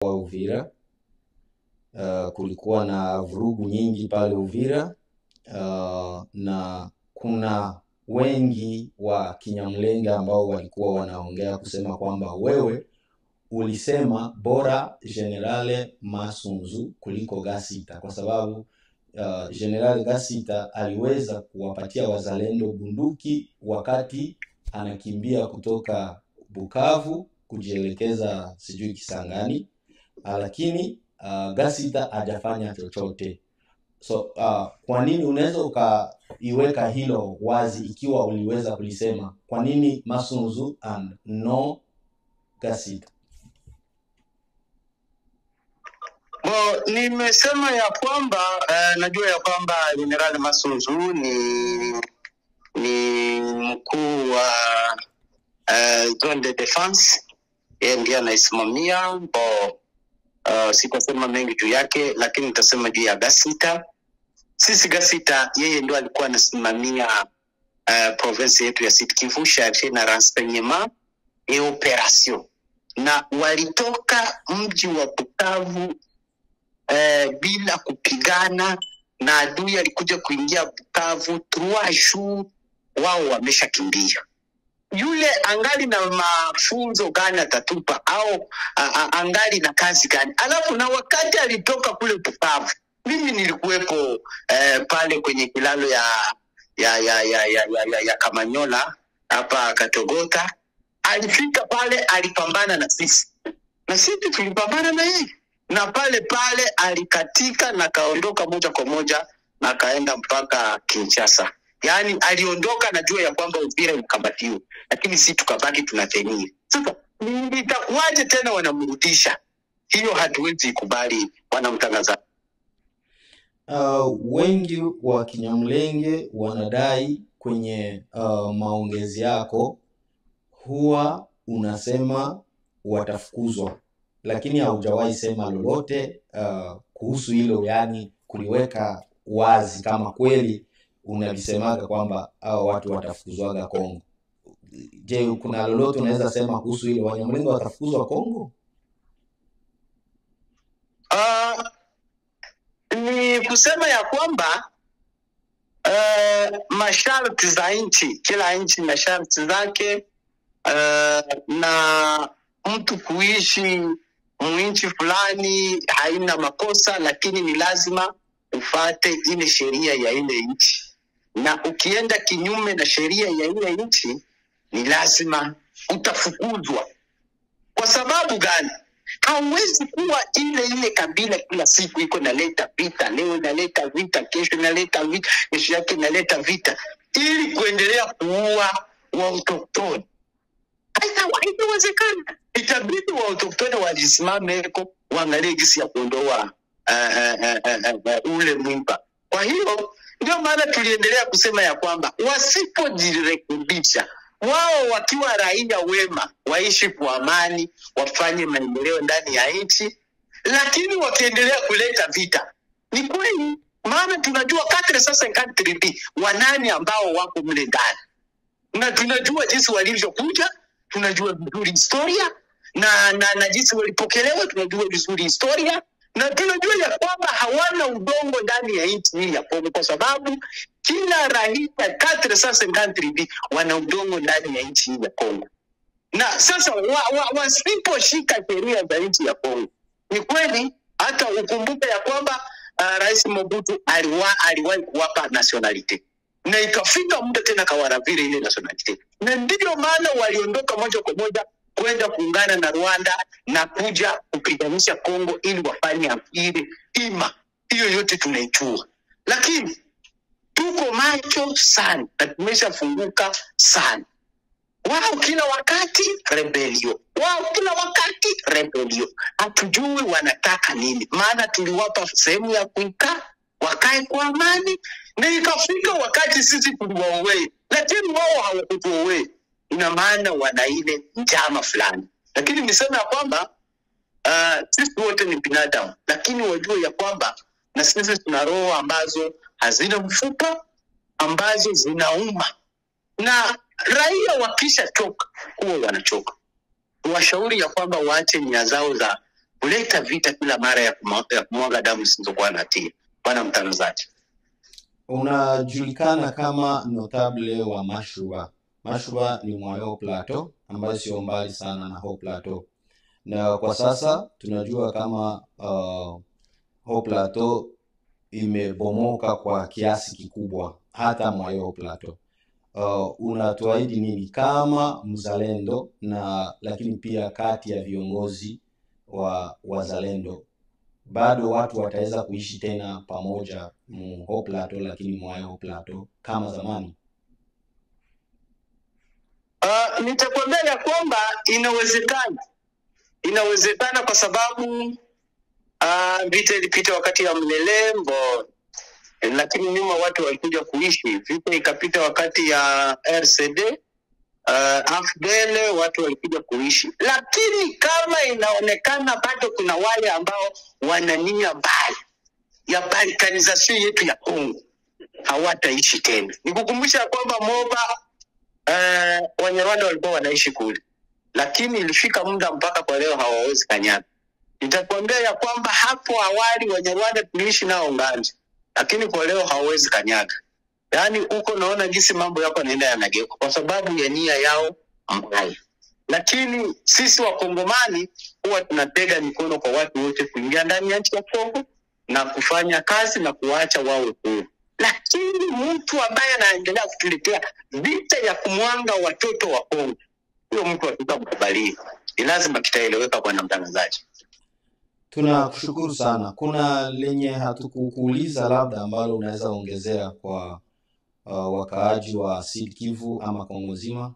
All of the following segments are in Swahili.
wa Uvira. Kulikuwa na vurugu nyingi pale Uvira, na kuna wengi wa Kinyamulenge ambao walikuwa wanaongea kusema kwamba wewe ulisema bora Generale Masunzu kuliko Gasita, kwa sababu General Gasita aliweza kuwapatia wazalendo bunduki wakati anakimbia kutoka Bukavu kujielekeza sijui Kisangani, lakini Gasita hajafanya chochote. So kwa nini unaweza ukaiweka hilo wazi ikiwa uliweza kulisema? Kwa nini Masunzu and no Gasita? Nimesema ya kwamba najua ya kwamba General Masunzu ni mkuu wa zone de defense, yeye ndiye anaisimamia. Sitasema mengi juu yake, lakini nitasema juu ya Gasita. Sisi Gasita yeye ndio alikuwa anasimamia province yetu ya Sud Kivu, charge na renseignement et operation, na walitoka mji wa Bukavu bila kupigana, na adui alikuja kuingia Bukavu 3 jours wao wameshakimbia. Yule angali na mafunzo gani atatupa, au angali na kazi gani? Alafu na wakati alitoka kule Bukavu, mimi nilikuwepo pale kwenye kilalo ya Kamanyola hapa Katogota. Alifika pale, alipambana na sisi, na sisi tulipambana na yeye, na pale alikatika na kaondoka moja kwa moja na kaenda mpaka Kinshasa. Yani aliondoka na jua ya kwamba Uvira ukabatiwa, lakini sisi tukabaki tunatenia. Sasa itakuwaje tena wanamrudisha? Hiyo hatuwezi kubali, wanamtangaza. Wengi wa Kinyamulenge wanadai kwenye maongezi yako huwa unasema watafukuzwa, lakini haujawahi sema lolote kuhusu hilo, yani kuliweka wazi kama kweli unalisemaga kwamba hao watu watafukuzwaga Kongo. Je, kuna lolote unaweza sema kuhusu hilo, Wanyamulenge watafukuzwa Kongo? Ni kusema ya kwamba masharti za nchi, kila nchi na sharti zake, na mtu kuishi mwinchi fulani haina makosa, lakini ni lazima ufate ile sheria ya ile nchi, na ukienda kinyume na sheria ya ile nchi ni lazima utafukuzwa. Kwa sababu gani? Hauwezi kuwa ile kabila kila siku iko naleta vita, leo naleta vita, kesho naleta vita, kesho yake naleta vita, ili kuendelea kuua wa autochtone. Haitawezekana. Itabidi wa autochtone wajisimame eko, waangalie jinsi ya kuondoa ule mwiba. Kwa hiyo ndio maana tuliendelea kusema ya kwamba wasipojirekebisha, wao wakiwa raia wema, waishi kwa amani, wafanye maendeleo ndani ya nchi, lakini wakiendelea kuleta vita, ni kweli, maana tunajua 453 wanani ambao wako mle ndani, na tunajua jinsi walivyokuja, tunajua vizuri historia, na jinsi walipokelewa, tunajua vizuri historia, na tunajua ya kwamba hawana udongo ndani ya nchi hii ya Kongo, kwa sababu kila raia 453 wana udongo ndani ya nchi hii ya Kongo. Na sasa wasiposhika sheria za nchi ya Kongo, ni kweli, hata ukumbuke ya kwamba Rais Mobutu aliwahi kuwapa nationality, na ikafika muda tena kawaravile ile nationality, na ndio maana waliondoka moja kwa moja kwenda kuungana na Rwanda na kuja kupiganisha Kongo ili wafanye ile ima. Hiyo yote tunaijua, lakini tuko macho sana na tumeshafunguka sana. Wao kila wakati rebellion, hatujui wanataka nini, maana tuliwapa sehemu ya kuikaa wakae kwa amani, na ikafika wakati sisi tuliwaowe, lakini wao hawakutuowe. Ina maana wana ile njama fulani. Lakini nisema ya kwamba sisi wote ni binadamu, lakini wajue ya kwamba na sisi tuna roho ambazo hazina mfupa, ambazo zinauma, na raia wakisha choka huwa wanachoka. Washauri ya kwamba waache nia zao kuleta vita kila mara ya kumwaga damu zisizokuwa na hatia. Bwana mtangazaji, unajulikana kama notable wa Mashuba. Mashuba ni mwa Plateau ambayo sio mbali sana na Haut Plateau, na kwa sasa tunajua kama Haut Plateau imebomoka kwa kiasi kikubwa, hata mwa Haut Plateau. Unatuahidi nini kama mzalendo, na lakini pia kati ya viongozi wa wazalendo, bado watu wataweza kuishi tena pamoja Haut Plateau, lakini mwa Haut Plateau kama zamani? Nitakwambia ya kwamba inawezekana kwa sababu vita ilipita wakati ya Mlelembo, lakini nyuma watu walikuja kuishi. Vita ikapita wakati ya RCD, AFDL, watu walikuja kuishi. Lakini kama inaonekana bado kuna wale ambao wanania mbali ya balkanization yetu ya Kongo, hawataishi tena. Nikukumbusha kwamba Moba Wanyarwanda walikuwa wanaishi kule, lakini ilifika muda mpaka kwa leo hawawezi kanyaga. Nitakwambia ya kwamba hapo awali Wanyarwanda tuliishi nao Nganje, lakini kwa leo hawawezi kanyaga. Yaani uko naona jinsi mambo yako yanaenda yanageuka kwa sababu ya nia yao mbaya. Lakini sisi Wakongomani huwa tunatega mikono kwa watu wote kuingia ndani ya nchi ya Kongo na kufanya kazi na kuacha wao huru. Lakini mtu ambaye anaendelea kutuletea vita ya kumwanga watoto wa Kongo, huyo mtu hatutakubali. Ni lazima kitaeleweka kwa mtangazaji. Tunakushukuru sana. Kuna lenye hatukukuuliza labda ambalo unaweza ongezea kwa wakaaji wa Sud Kivu ama Kongo nzima?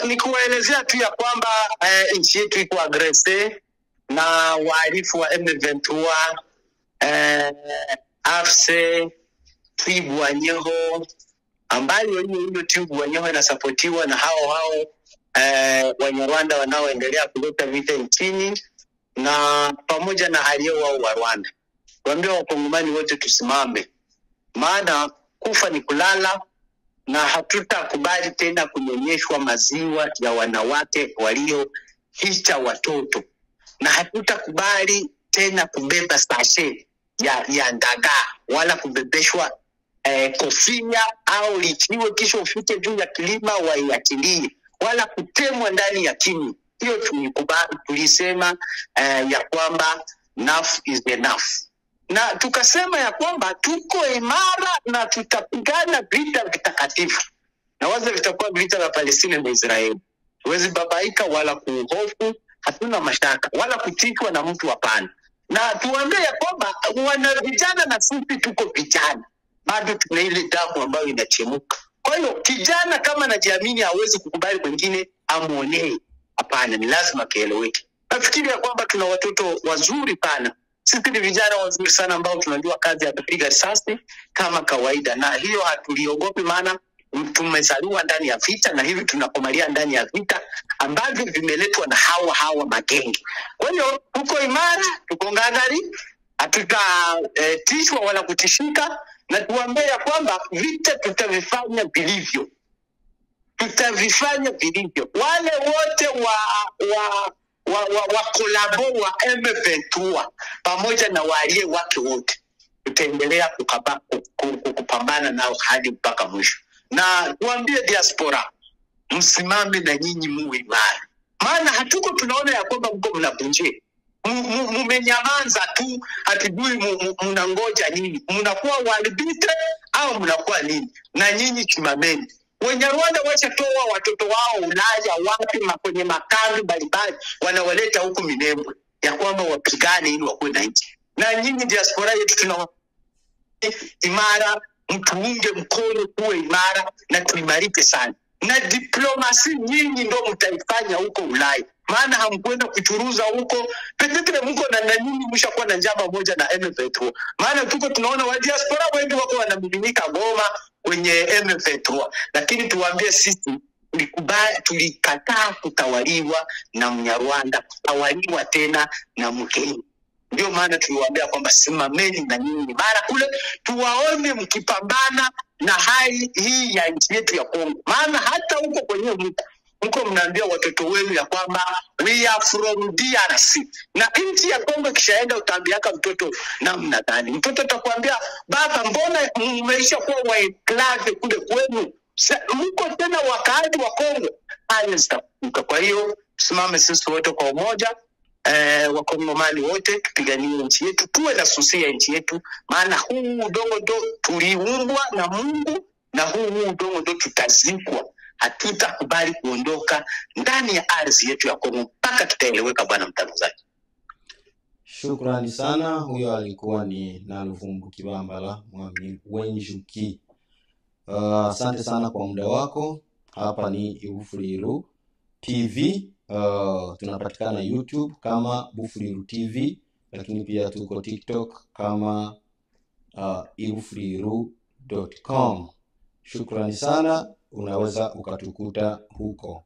Ni kuwaelezea tu ya kwamba nchi yetu iko agrese na wahalifu wa M23, AFC, Twirwaneho, ambayo hiyo Twirwaneho inasapotiwa na hao Wanyarwanda wanaoendelea kuleta vita nchini na pamoja na hali yao wa Rwanda. Waambie Wakongomani wote tusimame, maana kufa ni kulala, na hatutakubali tena kunyonyeshwa maziwa ya wanawake walioficha watoto, na hatutakubali tena kubeba sachet ya ndagaa wala kubebeshwa kofia au lichiwe kisha ufike juu ya kilima waiachilie, wala kutemwa ndani ya kimi. Hiyo tulisema ya kwamba enough is enough, na tukasema ya kwamba tuko imara na tutapigana vita vitakatifu, na wazo vitakuwa vita vya Palestina na Israeli. Huwezi babaika wala kuhofu, hatuna mashaka wala kutishwa na mtu, hapana. Na tuambie ya kwamba wana vijana na sisi tuko vijana, bado tuna ile damu ambayo inachemuka. Kwa hiyo kijana kama anajiamini hawezi kukubali mwingine amuonee, hapana, ni lazima kieleweke. Nafikiri ya kwamba tuna watoto wazuri sana. Sisi ni vijana wazuri sana ambao tunajua kazi ya kupiga risasi kama kawaida, na hiyo hatuliogopi, maana tumezaliwa ndani ya vita na hivi tunakomalia ndani ya vita ambavyo vimeletwa na hawa magenge. Kwa hiyo tuko imara, tuko ngangari, hatutatishwa wala kutishika, na tuambie kwamba vita tutavifanya vilivyo. Tutavifanya vilivyo. Wale wote wa kolabo wa M23 pamoja na walie wake wote tutaendelea kupambana nao hadi mpaka mwisho. Na tuambie diaspora, msimame na nyinyi muwe imara, maana hatuko tunaona ya kwamba mko mnabunje, mmenyamaza tu, hatujui mnangoja nini, mnakuwa walibite au mnakuwa nini? Na nyinyi simameni. Wanyarwanda wachatoa watoto wao Ulaya wapi kwenye makambi mbalimbali, wanawaleta huku Minembwe ya kwamba wapigane ili wakuwe na nchi. Na nyinyi diaspora yetu tuna imara, mtuunge mkono tuwe imara na tuimarike sana. Na diplomasi nyinyi ndio mtaifanya huko Ulaya, maana hamkwenda kuchuruza huko. Petetre mko na nini, mshakuwa na njama moja na M23, maana tuko tunaona wa diaspora wengi wako wanamiminika Goma kwenye M23. Lakini tuwaambie sisi tulikataa kutawaliwa na Mnyarwanda, kutawaliwa tena na mgeni. Ndio maana tuliwaambia kwamba simameni na nyinyi mara kule, tuwaone mkipambana na hali hii ya nchi yetu ya Kongo. Maana hata huko kwenye mko mnaambia watoto wenu ya kwamba we are from DRC, na nchi ya Kongo kishaenda utaambiaka mtoto namna gani? Mtoto atakwambia baba, mbona mmeisha kuwa waeklave kule kwenu, mko tena wakaaji wa Kongo? Haya zitakuka. Kwa hiyo simame sisi wote kwa umoja, Wakongomani wote tupiganie nchi yetu, tuwe na susia nchi yetu, maana huu udongo ndo tuliumbwa na Mungu, na huu udongo ndo tutazikwa. Hatutakubali kuondoka ndani ya ardhi yetu ya Kongo mpaka tutaeleweka. Bwana mtangazaji, shukrani sana. Huyo alikuwa ni Naluvumbu Kibambala Mwami Wenjuki. Asante sana kwa muda wako. Hapa ni Bufuriru TV. Tunapatikana YouTube kama Bufuriru TV, lakini pia tuko TikTok kama ibufuriru.com. Shukrani sana, unaweza ukatukuta huko.